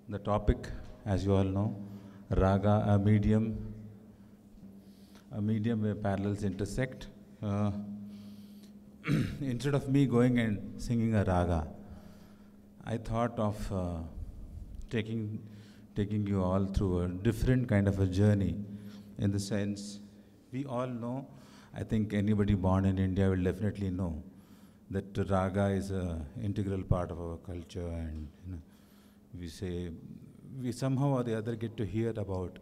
The topic, as you all know, Raga, a medium where parallels intersect. Instead of me going and singing a raga, I thought of taking you all through a different kind of a journey. In the sense, we all know, I think anybody born in India will definitely know that raga is an integral part of our culture, and we somehow or the other get to hear about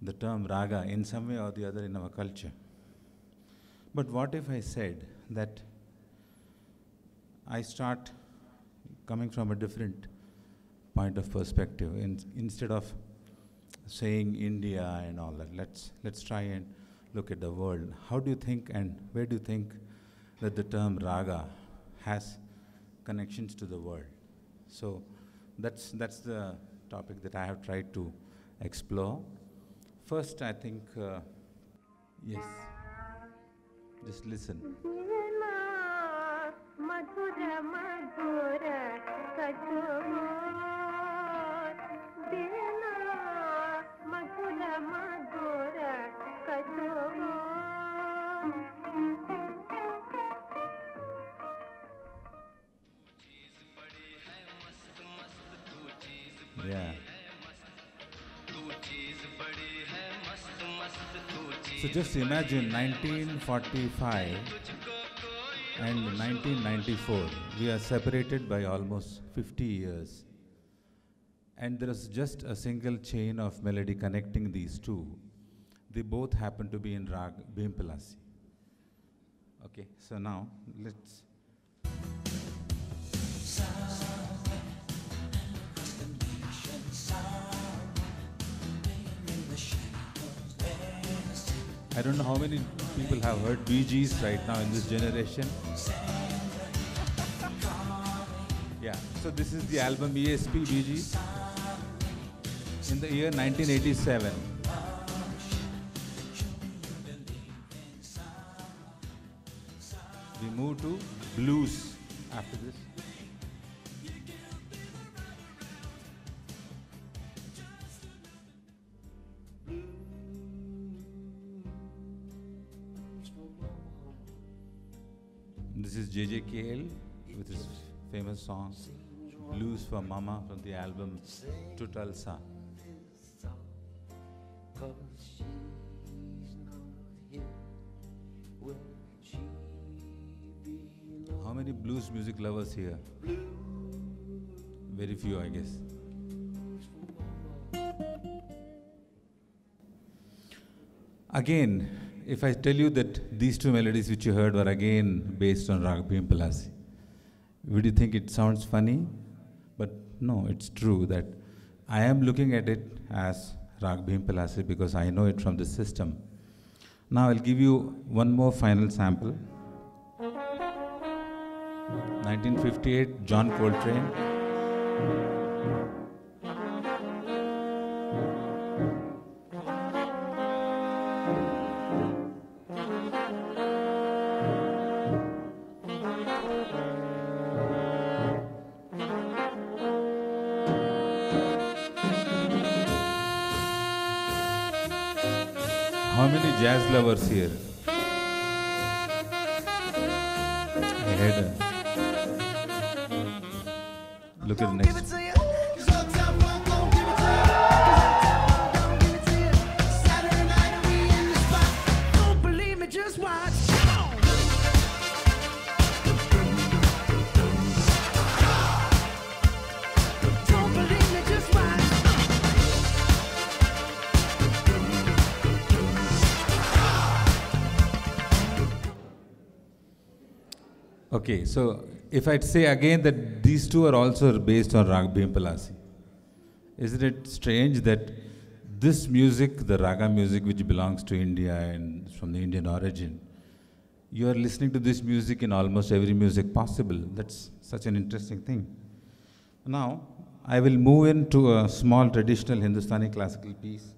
the term raga in some way or the other in our culture. But what if I said that I start coming from a different point of perspective, instead of saying India and all that, let's try and look at the world. How do you think, and where do you think that the term raga has connections to the world? So that's the topic that I have tried to explore. First, I think, yes, just listen. Yeah. So just imagine 1945 and 1994. We are separated by almost 50 years. And there is just a single chain of melody connecting these two. They both happen to be in Rag Bhimpalasi. Okay, so now let's. I don't know how many people have heard Bee Gees right now in this generation. Yeah, so this is the album ESP Bee Gees in the year 1987. We move to blues after this. This is JJKL with his famous song Blues for Mama from the album Tutalsa. How many blues music lovers here? Very few, I guess. Again, if I tell you that these two melodies which you heard were again based on Rag Bhimpalasi, would you think it sounds funny? But no, it's true that I am looking at it as Rag Bhimpalasi because I know it from the system. Now I'll give you one more final sample. 1958, John Coltrane. How many jazz lovers here? I had a look at the next. Okay, so if I'd say again that these two are also based on Rag Bhimpalasi, isn't it strange that this music, the raga music which belongs to India and from the Indian origin, you are listening to this music in almost every music possible. That's such an interesting thing. Now, I will move into a small traditional Hindustani classical piece,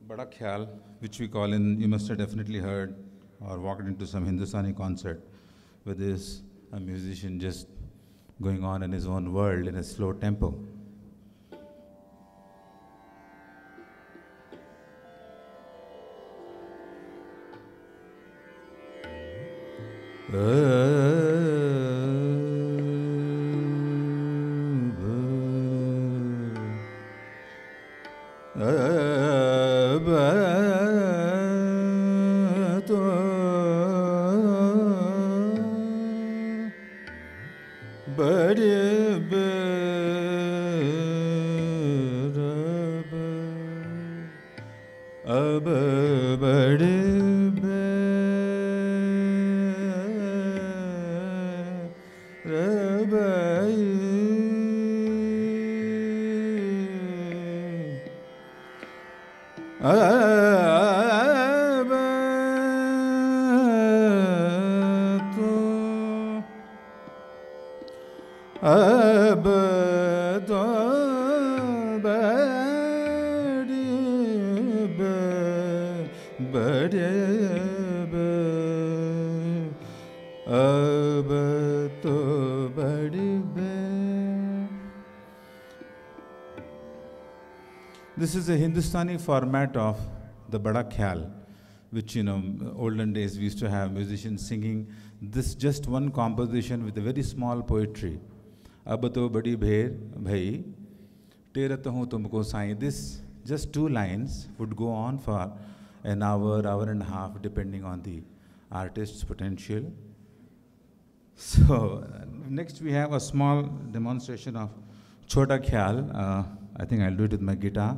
Bada Khyal, which we call in, you must have definitely heard or walked into some Hindustani concert where there's a musician just going on in his own world in a slow tempo. This is a Hindustani format of the Bada Khyal, which, olden days we used to have musicians singing this just one composition with a very small poetry. Ab to badi bher bhai, terat hu tumko sai. This just 2 lines would go on for an hour, hour and a half, depending on the artist's potential. So next we have a small demonstration of Chota Khyal. I think I'll do it with my guitar.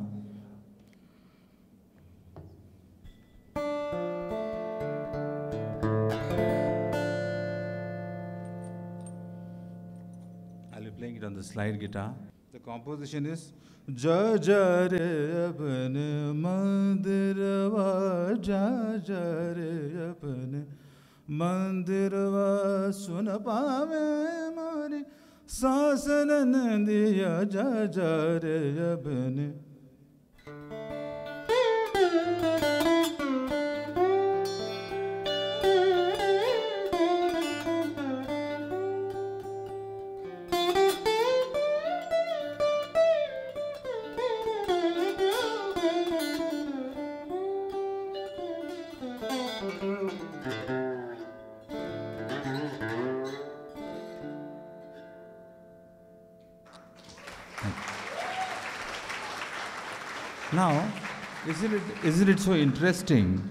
I'll be playing it on the slide guitar. The composition is Ja ja re apne mandirva, ja ja re apne mandirva, sun paave mari sasanan diya, ja ja re apne. Now, isn't it so interesting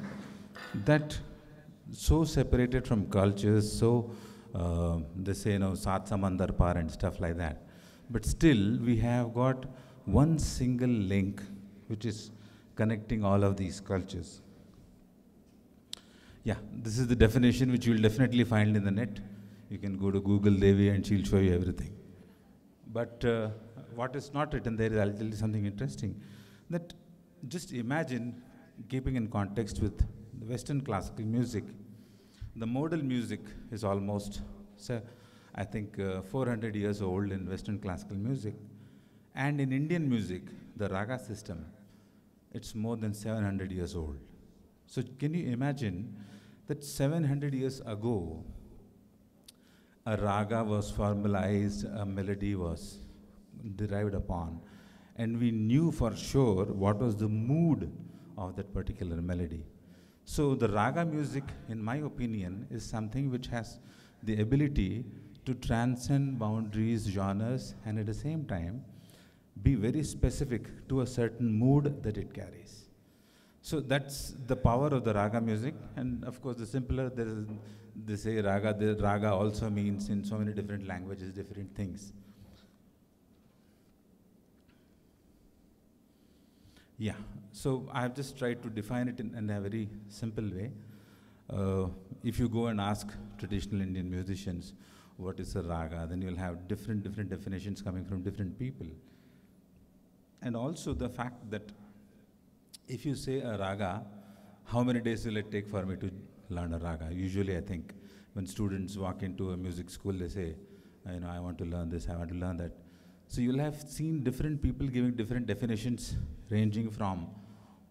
that so separated from cultures, so they say, Saat Samandar Par and stuff like that, but still we have got one single link which is connecting all of these cultures. Yeah, this is the definition which you will definitely find in the net. You can go to Google Devi and she'll show you everything. But what is not written there, I'll tell you something interesting. That just imagine keeping in context with the Western classical music. The modal music is almost, I think, 400 years old in Western classical music. And in Indian music, the raga system, it's more than 700 years old. So can you imagine that 700 years ago, a raga was formalized, a melody was derived upon, and we knew for sure what was the mood of that particular melody. So the raga music, in my opinion, is something which has the ability to transcend boundaries, genres, and at the same time be very specific to a certain mood that it carries. So that's the power of the raga music. And of course, the simpler they say raga, the raga also means in so many different languages, different things. Yeah, so I've just tried to define it in a very simple way. If you go and ask traditional Indian musicians what is a raga, then you'll have different definitions coming from different people. And also the fact that if you say a raga, how many days will it take for me to learn a raga? Usually I think when students walk into a music school, they say, I want to learn this, I want to learn that. So you'll have seen different people giving different definitions, ranging from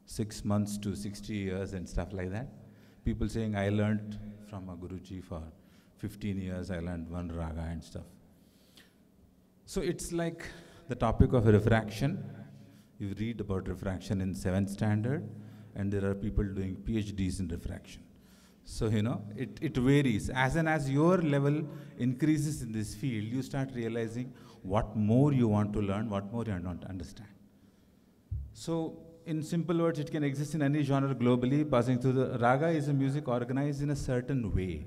6 months to 60 years and stuff like that. People saying, I learned from a Guruji for 15 years, I learned one raga and stuff. So it's like the topic of refraction. You read about refraction in 7th standard, and there are people doing PhDs in refraction. So, it varies. As and as your level increases in this field, you start realizing what more you want to learn, what more you want to understand. So, in simple words, it can exist in any genre globally. Passing through the raga is a music organized in a certain way,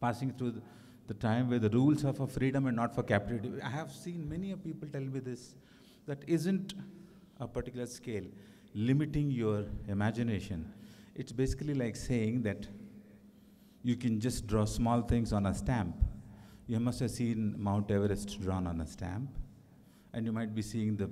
passing through the time where the rules are for freedom and not for captivity. I have seen many people tell me this, that isn't a particular scale limiting your imagination. It's basically like saying that you can just draw small things on a stamp. You must have seen Mount Everest drawn on a stamp, and you might be seeing the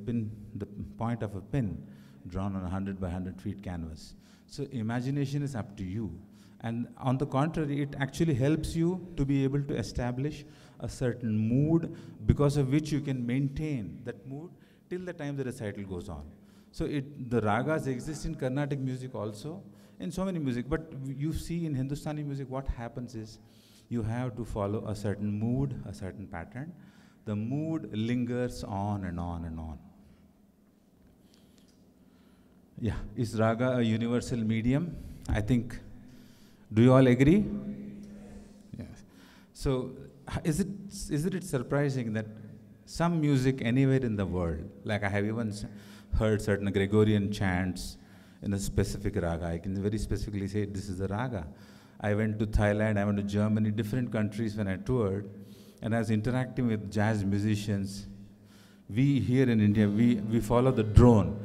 point of a pin drawn on a 100 by 100 feet canvas. So imagination is up to you. And on the contrary, it actually helps you to be able to establish a certain mood, because of which you can maintain that mood till the time the recital goes on. So the ragas exist in Carnatic music also, in so many music. But you see in Hindustani music, what happens is you have to follow a certain mood, a certain pattern. The mood lingers on and on and on. Yeah, is raga a universal medium? I think, do you all agree? Yes. So, is it surprising that some music anywhere in the world, like I have even heard certain Gregorian chants in a specific raga, I can very specifically say this is a raga. I went to Thailand, I went to Germany, different countries when I toured, and I was interacting with jazz musicians. We here in India, we follow the drone.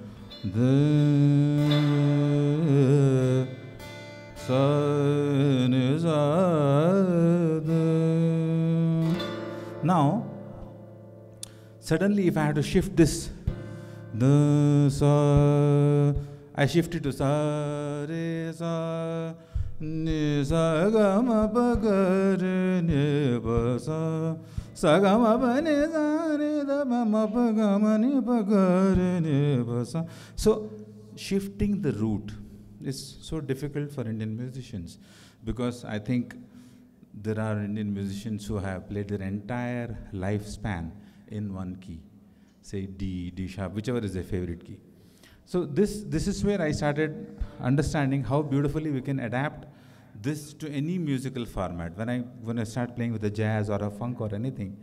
Now, suddenly if I had to shift this, I shift it to sa, re, sa, ni, sa, ga, ma, pa, ga, re, ni, pa, sa, sa, ga, ma, pa, ni, sa, re, da, ma, pa, ga, ma, ni, pa, ga, re, ni, pa, sa. So, shifting the route is so difficult for Indian musicians, because I think there are Indian musicians who have played their entire lifespan in one key, say D, D sharp, whichever is their favorite key. So this is where I started understanding how beautifully we can adapt this to any musical format. When I start playing with a jazz or a funk or anything,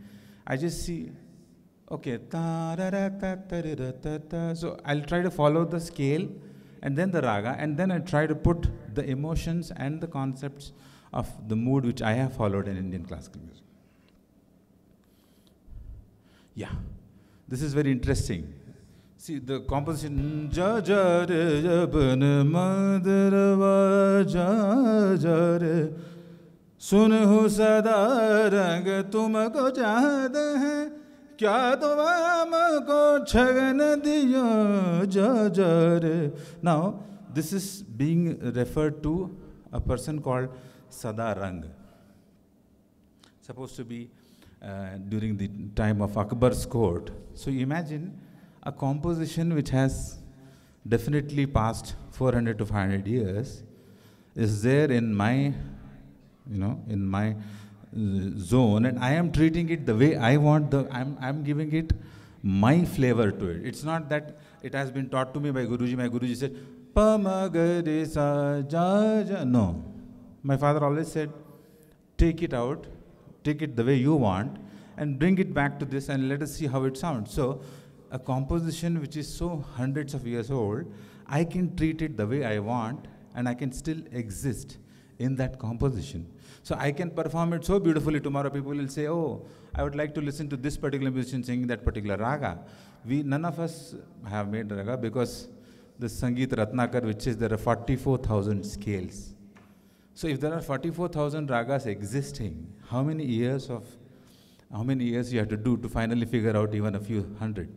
I just see, okay, ta ra ra ta ta ra ra ta ta. So I'll try to follow the scale and then the raga, and then I try to put the emotions and the concepts of the mood which I have followed in Indian classical music. Yeah, this is very interesting. See the composition, ja ja re ja ban madarwa ja ja re sunhu sada rang tumko chahat hai kya tum humko chagn diyo ja ja re. Now this is being referred to a person called Sada Rang, supposed to be during the time of Akbar's court. So imagine a composition which has definitely passed 400 to 500 years is there in my, in my zone, and I am treating it the way I want. I'm giving it my flavor to it. It's not that it has been taught to me by Guruji. My Guruji said, pa ma ga re sa ja ja. No, my father always said, take it out, take it the way you want, and bring it back to this, and let us see how it sounds. So a composition which is so hundreds of years old, I can treat it the way I want, and I can still exist in that composition. So I can perform it so beautifully. Tomorrow people will say, oh, I would like to listen to this particular musician singing that particular raga. None of us have made raga, because the Sangeet Ratnakar, which says there are 44,000 scales. So if there are 44,000 ragas existing, how many years you have to do to finally figure out even a few hundred?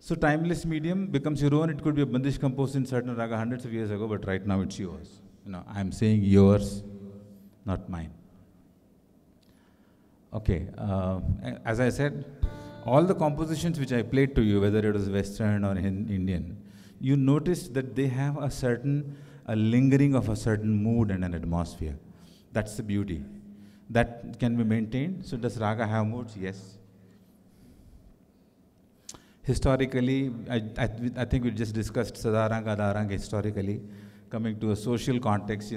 So timeless medium becomes your own. It could be a bandish composed in certain raga hundreds of years ago, but right now it's yours. I'm saying yours, not mine. Okay, as I said, all the compositions which I played to you, whether it was Western or Indian, you noticed that they have a lingering of a certain mood and an atmosphere. That's the beauty. That can be maintained. So does raga have moods? Yes. Historically, I think we just discussed Sadaranga, Adaranga historically. coming to a social context,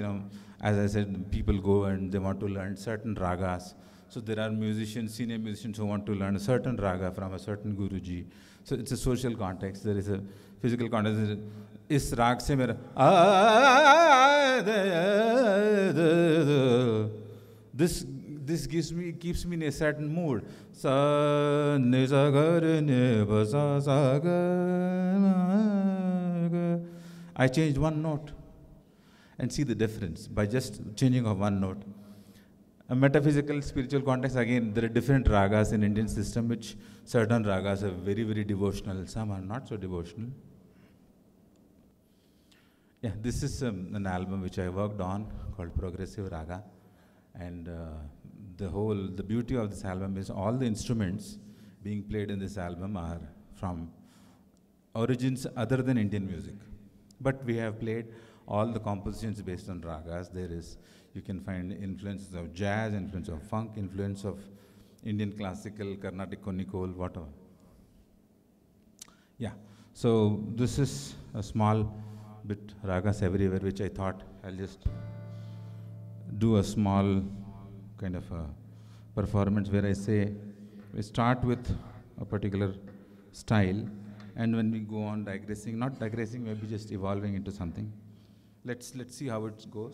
as I said, people go and they want to learn certain ragas. So there are musicians, senior musicians who want to learn a certain raga from a certain Guruji. So it's a social context. There is a physical context. Is rag se mera this keeps me in a certain mood. Sa ne sa ga re ne ba sa ga. I changed one note and see the difference by just changing of one note. A metaphysical, spiritual context, again, there are different ragas in Indian system, which certain ragas are very, very devotional. Some are not so devotional. Yeah, this is an album which I worked on called Progressive Raga. And the beauty of this album is all the instruments being played in this album are from origins other than Indian music. But we have played all the compositions based on ragas. You can find influences of jazz, influence of funk, influence of Indian classical, Carnatic Konikol, whatever. Yeah, so this is a small bit ragas everywhere, which I thought I'll just do a small kind of a performance where I say, we start with a particular style, and when we go on digressing, not digressing, maybe just evolving into something. Let's see how it goes.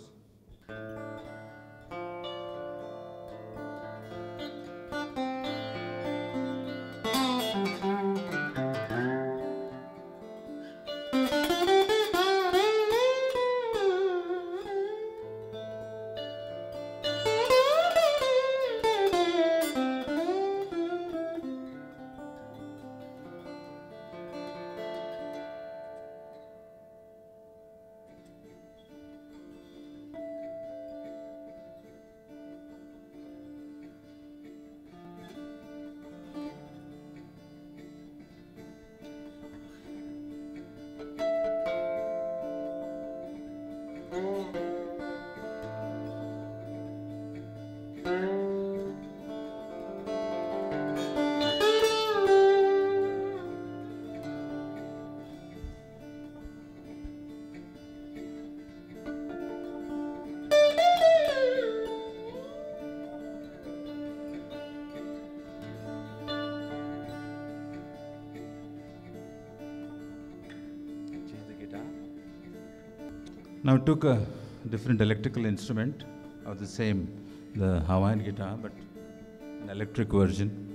Now took a different electrical instrument of the same, the Hawaiian guitar, but an electric version.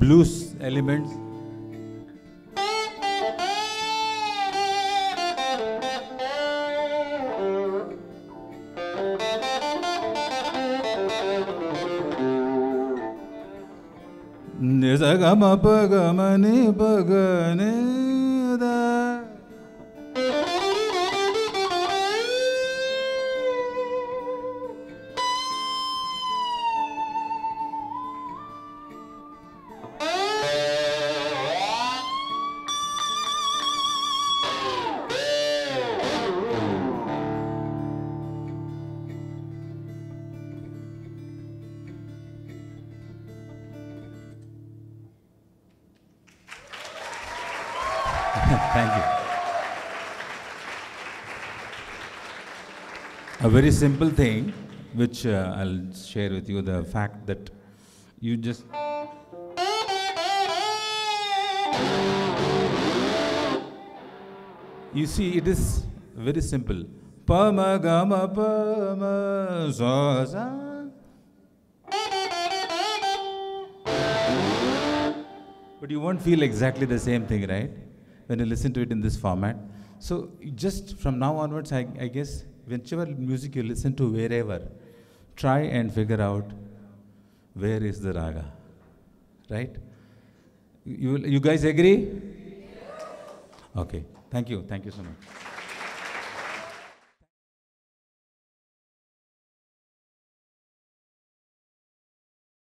Blues elements. Nisagama pagamani pagane da. Thank you. A very simple thing, which I'll share with you, the fact that you just... You see, it is very simple. Pa ma ga ma pa ma sa sa. But you won't feel exactly the same thing, right? When you listen to it in this format. So just from now onwards, I guess, whichever music you listen to, wherever, try and figure out where is the raga, right? You guys agree? Okay. Thank you so much.